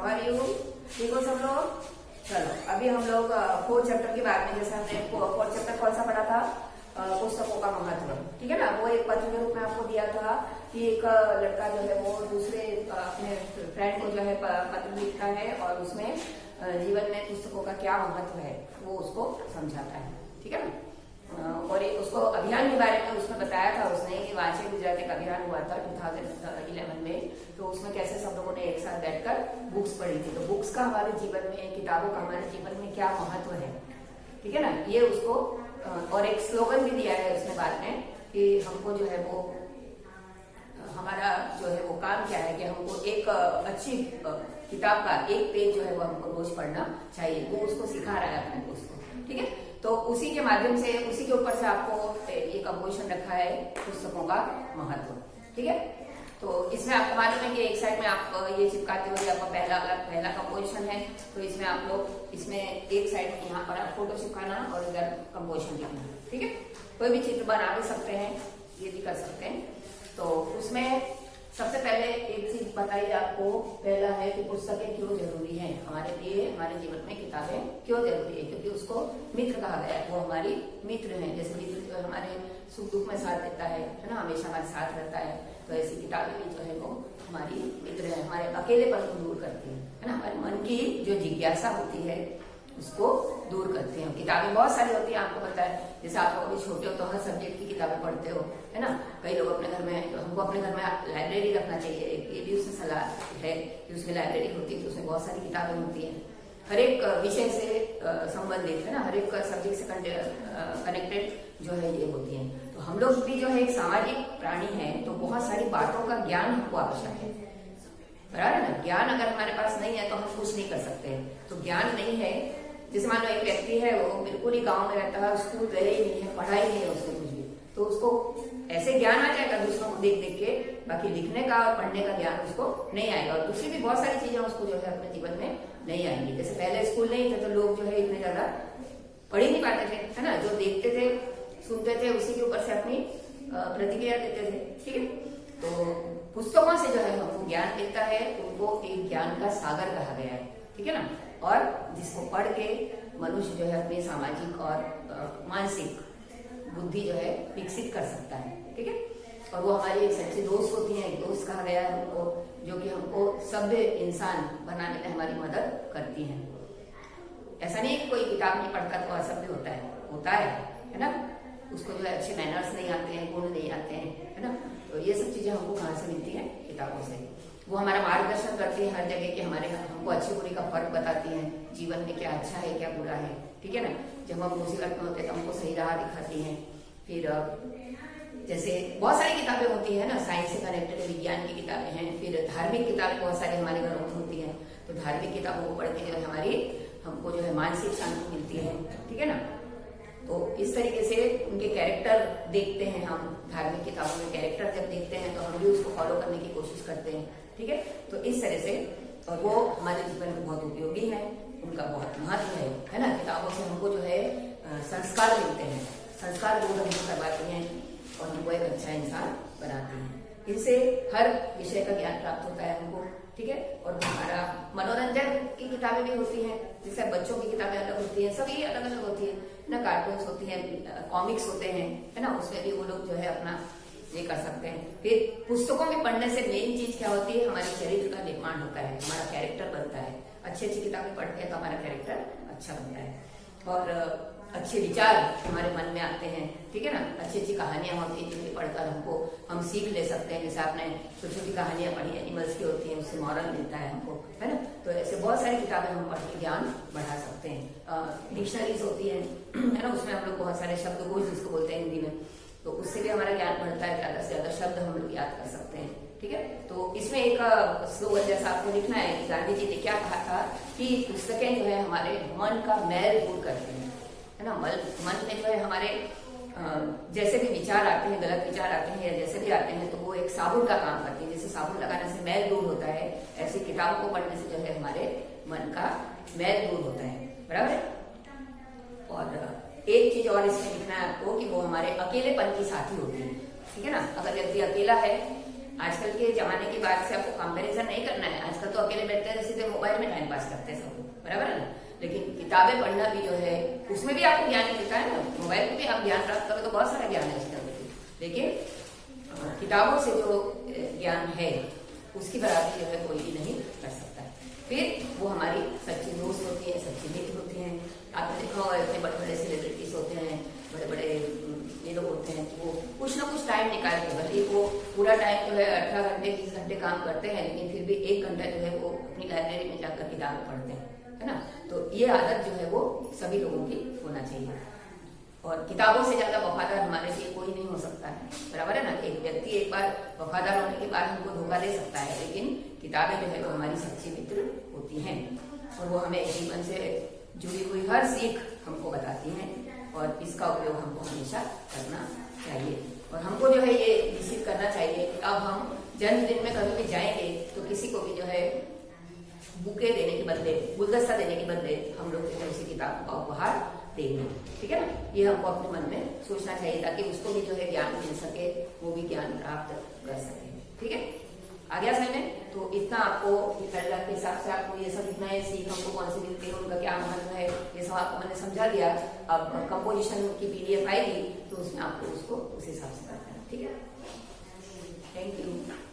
How are you? ठीक हो सब लोग? चलो अभी हम लोग फोर्थ चैप्टर के बारे में, जैसे हमने फोर्थ चैप्टर कौन सा पढ़ा था, पुस्तकों का महत्व, ठीक है ना। वो एक पत्र के रूप में आपको दिया था कि एक लड़का जो है वो दूसरे अपने फ्रेंड को जो है पत्र लिखता है और उसमें जीवन में पुस्तकों का क्या महत्व है वो उसको समझाता है, ठीक है ना। और उसको अभियान के बारे में उसने बताया था उसने कि वांचे गुजरात एक अभियान हुआ था 2011 में, तो उसमें कैसे सब लोगों ने एक साथ बैठकर बुक्स पढ़ी थी। तो बुक्स का हमारे जीवन में, किताबों का हमारे जीवन में क्या महत्व है, ठीक है ना, ये उसको और एक स्लोगन भी दिया है उसने बाद में कि हमको जो है वो हमारा जो है वो काम क्या है कि हमको एक अच्छी किताब का एक पेज जो है वो हमको रोज पढ़ना चाहिए। वो उसको सिखा रहा है अपने दोस्त को, ठीक है। तो उसी के माध्यम से, उसी के ऊपर से आपको ये कंपोजिशन रखा है पुस्तकों का महत्व, ठीक है। तो इसमें आपको मालूम है कि एक साइड में आप ये चिपकाते हो, आपका पहला कंपोजिशन है, तो इसमें आप लोग इसमें एक साइड यहाँ पर आप फोटो चिपकाना और इधर कंपोजिशन लिखना, ठीक है। कोई भी चित्र बना भी सकते हैं, ये भी कर सकते हैं। तो उसमें सबसे पहले एक चीज बताइए आपको, पहला है कि पुस्तकें क्यों जरूरी हैं हमारे लिए, हमारे जीवन में किताबें क्यों जरूरी है। क्योंकि उसको मित्र कहा गया है, वो हमारी मित्र हैं। जैसे मित्र जो हमारे सुख दुख में साथ देता है ना, हमेशा हमारे साथ रहता है, तो ऐसी किताबें भी जो है वो हमारी मित्र है, हमारे अकेलेपन को दूर करती है ना, हमारे मन की जो जिज्ञासा होती है उसको दूर करते हैं। किताबें बहुत सारी होती है, आपको पता है। जैसे आप अभी छोटे हो तो हर सब्जेक्ट की किताबें पढ़ते हो, है ना। कई लोग अपने घर में, तो हमको अपने घर में लाइब्रेरी रखना चाहिए, ये भी उसमें सलाह है कि उसमें लाइब्रेरी होती है, तो उसमें बहुत सारी किताबें होती हैं हर एक विषय से संबंधित, है ना, हर एक सब्जेक्ट से कनेक्टेड जो है ये होती है। तो हम लोग भी जो है एक सामाजिक प्राणी है, तो बहुत सारी बातों का ज्ञान हमको आवश्यक है, बराबर है ना। ज्ञान अगर हमारे पास नहीं है तो हम कुछ नहीं कर सकते। तो ज्ञान नहीं है, जैसे मान लो एक व्यक्ति है वो बिल्कुल ही गांव में रहता है, स्कूल गए ही नहीं है, पढ़ाई नहीं है उसने कुछ भी, तो उसको ऐसे ज्ञान आ जाएगा दूसरों को देख देख के, बाकी लिखने का और पढ़ने का ज्ञान उसको नहीं आएगा। और दूसरी भी बहुत सारी चीजें उसको जो है अपने जीवन में नहीं आएंगी। जैसे पहले स्कूल नहीं थे तो लोग जो है इतने ज्यादा पढ़ ही नहीं पाते थे, है ना। जो देखते थे सुनते थे उसी के ऊपर से अपनी प्रतिक्रिया देते थे, ठीक है। तो पुस्तकों से जो है हमको ज्ञान मिलता है, उनको एक ज्ञान का सागर कहा गया है, ठीक है ना। और जिसको पढ़ के मनुष्य जो है अपनी सामाजिक और मानसिक बुद्धि जो है विकसित कर सकता है, ठीक है। और वो हमारी एक सच्ची दोस्त होती है, एक दोस्त कहा गया है उनको, जो कि हमको सभ्य इंसान बनाने में हमारी मदद करती है। ऐसा नहीं कि कोई किताब नहीं पढ़ता तो असभ्य होता है ना। उसको जो है अच्छे मैनर्स नहीं आते हैं, गुण नहीं आते हैं, है ना। तो ये सब चीजें हमको कहाँ से मिलती हैं? किताबों से। वो हमारा मार्गदर्शन करती है हर जगह के, हमारे हमको अच्छी बुरी का फर्क बताती हैं, जीवन में क्या अच्छा है क्या बुरा है, ठीक है ना। जब हम मुसीबत में होते हैं तो हमको सही राह दिखाती हैं। फिर जैसे बहुत सारी किताबें होती है ना, साइंस से कनेक्टेड विज्ञान की किताबें हैं। फिर धार्मिक किताबें बहुत सारी हमारे घरों में होती हैं, तो धार्मिक किताबों को पढ़ के जो है हमको जो है मानसिक शांति मिलती है, ठीक है ना। तो इस तरीके से उनके कैरेक्टर देखते हैं हम, धार्मिक किताबों में कैरेक्टर जब देखते हैं तो हम भी उसको फॉलो करने की कोशिश करते हैं, ठीक है। तो इस तरह से, और वो हमारे जीवन में बहुत उपयोगी है, उनका बहुत महत्व है ना। किताबों से हमको जो है संस्कार मिलते हैं, संस्कार जो हमको करवाते हैं और हमको एक अच्छा इंसान बनाते हैं। इनसे हर विषय का ज्ञान प्राप्त होता है हमको, ठीक है। और हमारा मनोरंजन की किताबें भी होती हैं, जैसे बच्चों की किताबें अलग होती हैं, सभी अलग अलग होती है ना। कार्टून्स होती हैं, कॉमिक्स होते हैं, है ना, उसमें भी वो लोग जो है अपना ये कर सकते हैं। फिर पुस्तकों में पढ़ने से मेन चीज क्या होती है? हमारे चरित्र का निर्माण होता है, हमारा कैरेक्टर बनता है। अच्छी अच्छी किताबें पढ़ते हैं तो हमारा कैरेक्टर अच्छा बनता है और अच्छे विचार हमारे मन में आते हैं, ठीक है ना। अच्छी अच्छी कहानियां होती हैं जिन्हें पढ़कर हम सीख ले सकते हैं। जैसे आपने छोटी छोटी कहानियां पढ़ी एनिमल्स की होती हैं, उससे मॉरल मिलता है हमको, है ना। तो ऐसे बहुत सारी किताबें हम पढ़ के ज्ञान बढ़ा सकते हैं। डिक्शनरीज होती है ना, उसमें हम लोग बहुत सारे शब्दकोश जिसको बोलते हैं हिंदी में, तो उससे भी हमारा ज्ञान बढ़ता है, ज्यादा से ज्यादा शब्द हम लोग याद कर सकते हैं, ठीक है। तो इसमें एक स्लोगन जैसा आपको लिखना है कि गांधी जी ने क्या कहा था कि पुस्तकें जो है हमारे मन का मैल दूर करती हैं, है ना। मन में जो है हमारे जैसे भी विचार आते हैं, गलत विचार आते हैं या जैसे भी आते हैं, तो वो एक साबुन का काम करती है। जैसे साबुन लगाने से मैल दूर होता है, ऐसी किताबों को पढ़ने से जो है हमारे मन का मैल दूर होता है, बराबर है। और एक चीज और इसमें लिखना है आपको कि वो हमारे अकेलेपन की साथी होती है, ठीक है ना। अगर व्यक्ति अकेला है आजकल के जमाने की बात से आपको कंपैरिजन नहीं करना है। आजकल तो अकेले बैठते हैं सीधे मोबाइल में टाइम पास करते हैं सब, बराबर है ना। लेकिन किताबें पढ़ना भी जो है उसमें भी आपको ज्ञान मिलता है ना। मोबाइल में भी आप ज्ञान प्राप्त करो तो बहुत सारा ज्ञान है उसके अंदर, लेकिन किताबों से जो ज्ञान है उसकी बराबरी जो है कोई भी नहीं कर सकता है। फिर वो हमारी सच्ची दोस्त होती है, सच्ची मित्र होती हैं। आपने देखा होगा इतने बड़े बड़े सेलिब्रिटीज होते हैं, बड़े बड़े ये लोग होते हैं, वो कुछ ना कुछ टाइम निकाल के, भले वो पूरा टाइम जो है 18 घंटे 20 घंटे काम करते हैं, लेकिन फिर भी 1 घंटा जो है वो अपनी लाइब्रेरी में जाकर किताब पढ़ते हैं, है ना। तो ये आदत जो है वो सभी लोगों की होना चाहिए। और किताबों से ज्यादा वफादार हमारे लिए कोई नहीं हो सकता है, बराबर है ना। एक व्यक्ति एक बार वफादार होने के बाद हमको धोखा दे सकता है, लेकिन किताबें जो है वो हमारी सच्ची मित्र होती हैं और वो हमें जीवन से जुड़ी हुई हर सीख हमको बताती हैं और इसका उपयोग हमको हमेशा करना चाहिए। और हमको जो है ये निश्चित करना चाहिए कि अब हम जन्मदिन में कभी भी जाएंगे तो किसी को भी जो है बुके देने के बदले, गुलदस्ता देने के बदले हम लोग जो है उसी किताब का उपहार देंगे, ठीक है ना। ये हमको अपने मन में सोचना चाहिए ताकि उसको भी जो है ज्ञान मिल सके, वो भी ज्ञान प्राप्त कर सके, ठीक है। आ गया समझ में? तो इतना आपको कैलेंडर के हिसाब से आपको ये सब इतना है सीख हमको कौन सी मिलती है, उनका क्या महत्व है, ये सब आपको मैंने समझा दिया। अब कंपोजिशन की PDF आएगी तो उसमें आपको उसको उस हिसाब से करना है, ठीक है। Thank you.